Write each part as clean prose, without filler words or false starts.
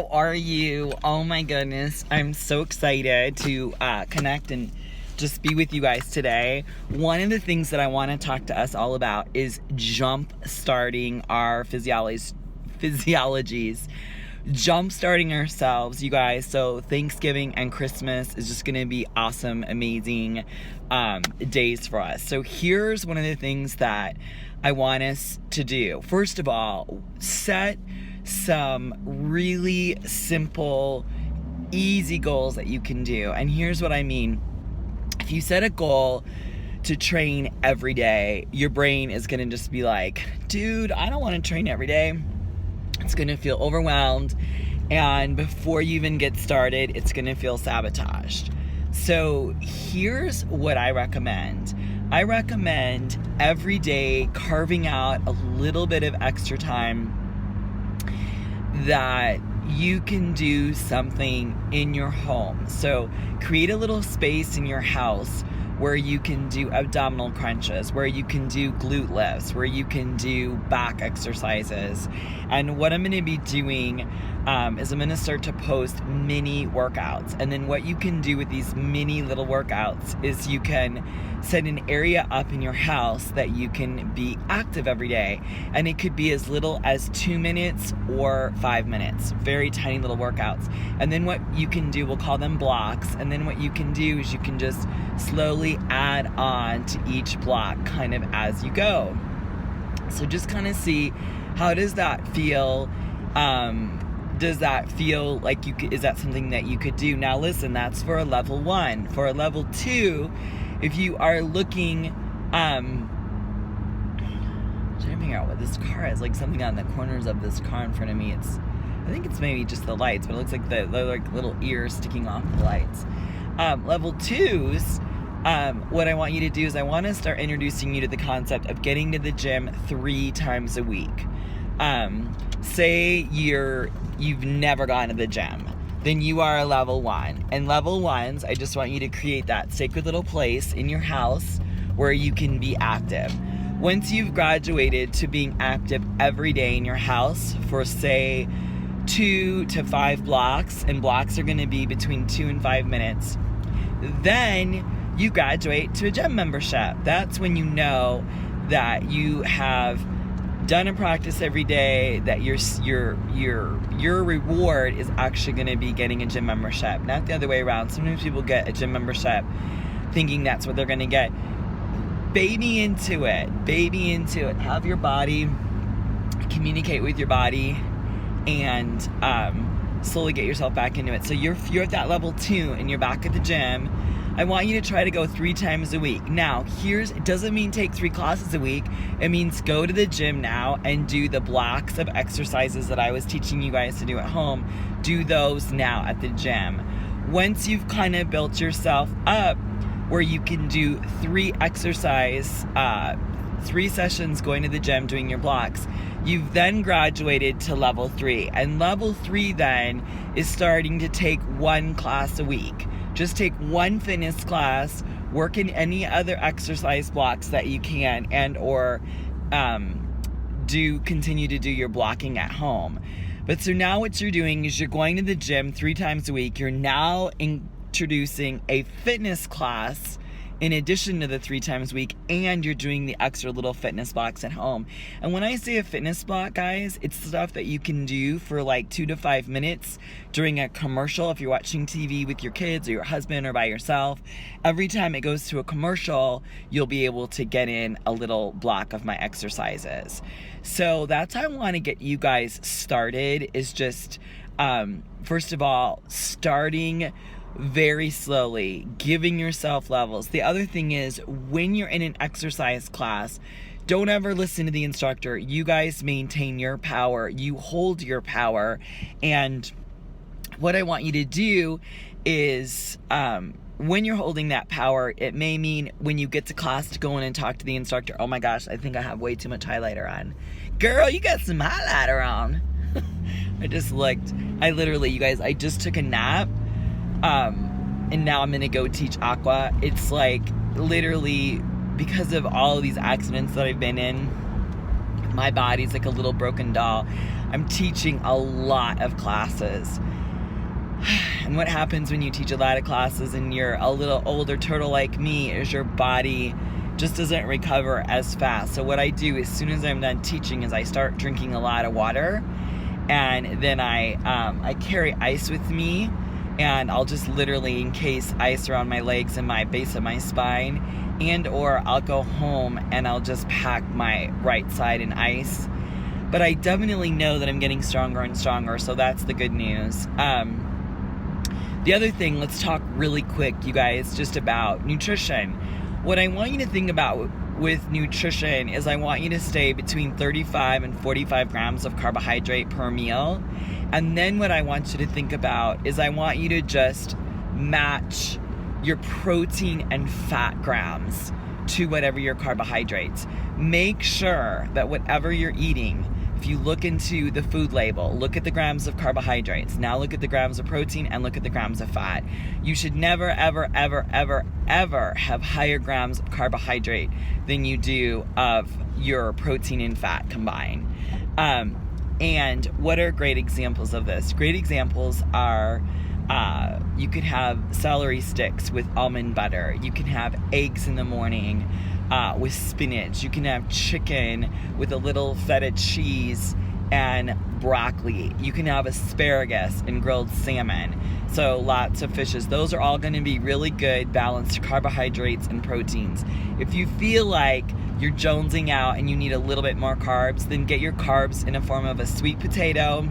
how are you? Oh my goodness, I'm so excited to connect and just be with you guys today. One of the things that I want to talk to us all about is jump starting our physiologies, jump starting ourselves, you guys. So Thanksgiving and Christmas is just gonna be awesome, amazing days for us. So here's one of the things that I want us to do. First of all, set some really simple, easy goals that you can do. And here's what I mean. If you set a goal to train every day, your brain is gonna just be like, dude, I don't wanna train every day. It's gonna feel overwhelmed. And before you even get started, it's gonna feel sabotaged. So here's what I recommend. I recommend every day carving out a little bit of extra time that you can do something in your home. So create a little space in your house where you can do abdominal crunches, where you can do glute lifts, where you can do back exercises. And what I'm gonna be doing is I'm gonna start to post mini workouts. And then what you can do with these mini little workouts is you can set an area up in your house that you can be active every day. And it could be as little as 2 minutes or 5 minutes, very tiny little workouts. And then what you can do, we'll call them blocks. And then what you can do is you can just slowly add on to each block kind of as you go. So just kind of see, how does that feel? Does that feel like is that something that you could do? Now listen, that's for a level 1. For a level 2, if you are looking, I'm trying to figure out what this car is, like something on the corners of this car in front of me. I think it's maybe just the lights, but it looks like they're like little ears sticking off the lights. Level 2s, what I want you to do is I want to start introducing you to the concept of getting to the gym 3 times a week. Say you've never gone to the gym, then you are a level 1. And level 1s, I just want you to create that sacred little place in your house where you can be active. Once you've graduated to being active every day in your house for say 2 to 5 blocks, and blocks are going to be between 2 and 5 minutes, then you graduate to a gym membership. That's when you know that you have done a practice every day, that your reward is actually going to be getting a gym membership, not the other way around. Sometimes people get a gym membership thinking that's what they're going to get. Baby into it. Have your body, communicate with your body, and slowly get yourself back into it. So you're at that level 2 and you're back at the gym. I want you to try to go 3 times a week. Now, it doesn't mean take 3 classes a week. It means go to the gym now and do the blocks of exercises that I was teaching you guys to do at home. Do those now at the gym. Once you've kind of built yourself up where you can do 3 sessions going to the gym doing your blocks, you've then graduated to level 3. And level 3 then is starting to take 1 class a week. Just take 1 fitness class, work in any other exercise blocks that you can, and or continue to do your blocking at home. But so now what you're doing is you're going to the gym 3 times a week. You're now introducing a fitness class in addition to the 3 times a week, and you're doing the extra little fitness blocks at home. And when I say a fitness block, guys, it's stuff that you can do for like 2 to 5 minutes during a commercial. If you're watching TV with your kids or your husband or by yourself, every time it goes to a commercial, you'll be able to get in a little block of my exercises. So that's how I want to get you guys started, is just, first of all, starting very slowly, giving yourself levels. The other thing is, when you're in an exercise class, don't ever listen to the instructor. You guys maintain your power. You hold your power. And what I want you to do is, when you're holding that power, it may mean when you get to class to go in and talk to the instructor. Oh my gosh, I think I have way too much highlighter on. Girl, you got some highlighter on. I just took a nap. And now I'm gonna go teach aqua. It's like literally because of all of these accidents that I've been in, My body's like a little broken doll. I'm teaching a lot of classes. And what happens when you teach a lot of classes and you're a little older turtle like me is your body just doesn't recover as fast. So what I do as soon as I'm done teaching is I start drinking a lot of water, and then I carry ice with me, and I'll just literally encase ice around my legs and my base of my spine, and or I'll go home and I'll just pack my right side in ice. But I definitely know that I'm getting stronger and stronger, so that's the good news. The other thing, let's talk really quick, you guys, just about nutrition. What I want you to think about with nutrition is I want you to stay between 35 and 45 grams of carbohydrate per meal. And then what I want you to think about is I want you to just match your protein and fat grams to whatever your carbohydrates. Make sure that whatever you're eating, if you look into the food label, look at the grams of carbohydrates, now look at the grams of protein and look at the grams of fat. You should never, ever, ever, ever, ever have higher grams of carbohydrate than you do of your protein and fat combined. And what are great examples of this? Great examples are you could have celery sticks with almond butter. You can have eggs in the morning with spinach. You can have chicken with a little feta cheese and broccoli. You can have asparagus and grilled salmon. So lots of fishes. Those are all going to be really good balanced carbohydrates and proteins. If you feel like you're jonesing out and you need a little bit more carbs, then get your carbs in a form of a sweet potato,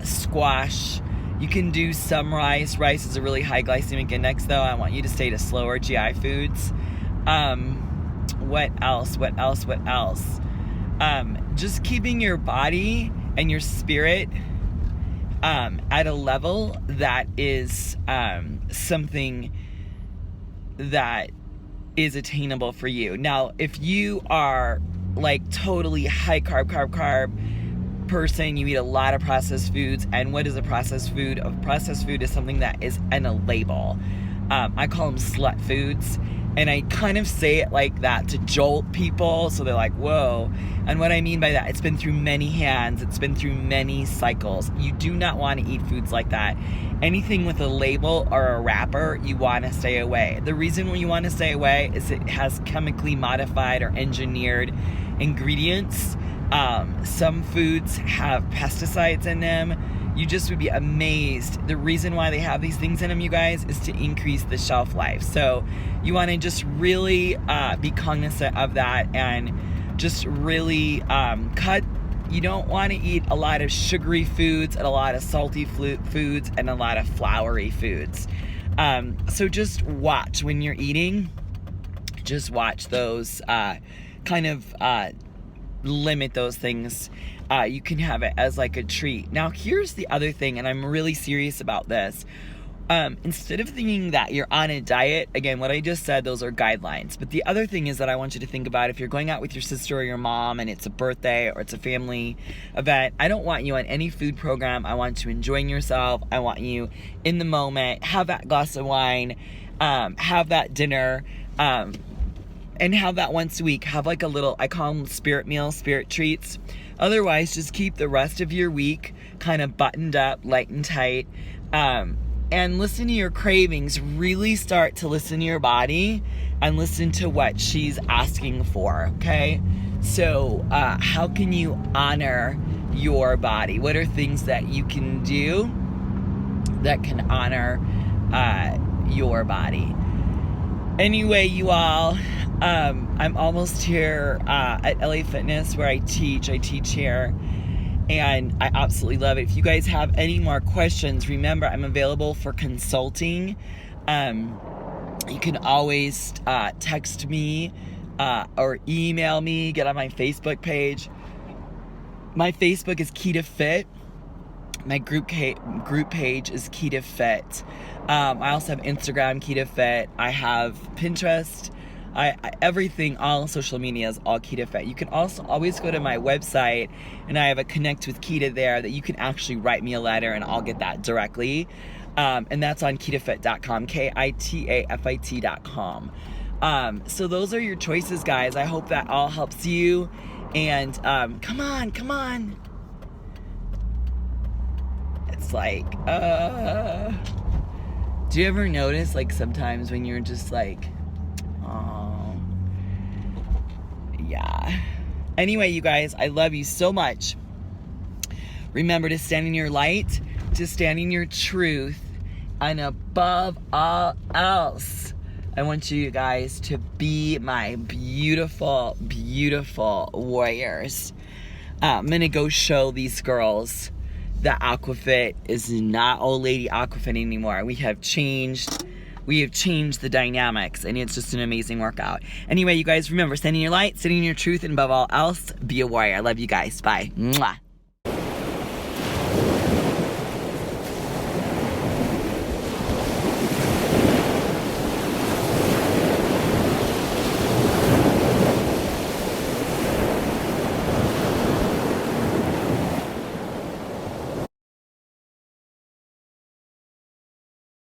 squash. You can do some rice. Rice is a really high glycemic index, though. I want you to stay to slower GI foods. What else? Just keeping your body and your spirit at a level that is something that is attainable for you. Now, if you are like totally high carb person, you eat a lot of processed foods. And what is a processed food? A processed food is something that is in a label. I call them slut foods. And I kind of say it like that to jolt people, so they're like, whoa. And what I mean by that, it's been through many hands, it's been through many cycles. You do not want to eat foods like that. Anything with a label or a wrapper, you want to stay away. The reason you want to stay away is it has chemically modified or engineered ingredients. Some foods have pesticides in them. You just would be amazed. The reason why they have these things in them, you guys, is to increase the shelf life. So you want to just really be cognizant of that and just really cut. You don't want to eat a lot of sugary foods and a lot of salty foods and a lot of floury foods. So just watch when you're eating. Just watch those, limit those things. You can have it as like a treat. Now, here's the other thing, and I'm really serious about this. Instead of thinking that you're on a diet, again, what I just said, those are guidelines. But the other thing is that I want you to think about if you're going out with your sister or your mom and it's a birthday or it's a family event, I don't want you on any food program. I want you enjoying yourself. I want you in the moment, have that glass of wine, have that dinner, and have that once a week. Have like a little, I call them spirit meals, spirit treats. Otherwise, just keep the rest of your week kind of buttoned up, light and tight, and listen to your cravings. Really start to listen to your body and listen to what she's asking for, okay? So how can you honor your body? What are things that you can do that can honor your body? Anyway, you all, I'm almost here at LA Fitness where I teach here, and I absolutely love it. If you guys have any more questions, remember I'm available for consulting. You can always text me or email me, get on my Facebook page. My Facebook is Kitafit. My group page is Kitafit. I also have Instagram, Kitafit. I have Pinterest. Everything, all social media is all Kitafit. You can also always go to my website, and I have a Connect with Kita there that you can actually write me a letter, and I'll get that directly. And that's on Kitafit.com, Kitafit.com. So those are your choices, guys. I hope that all helps you. And come on. It's like, do you ever notice, like, sometimes when you're just like, oh, yeah. Anyway, you guys, I love you so much. Remember to stand in your light, to stand in your truth, and above all else, I want you guys to be my beautiful, beautiful warriors. I'm gonna go show these girls that Aquafit is not old lady Aquafit anymore. We have changed the dynamics, and it's just an amazing workout. Anyway, you guys, remember, stand in your light, stand in your truth, and above all else, be a warrior. I love you guys. Bye. Mwah.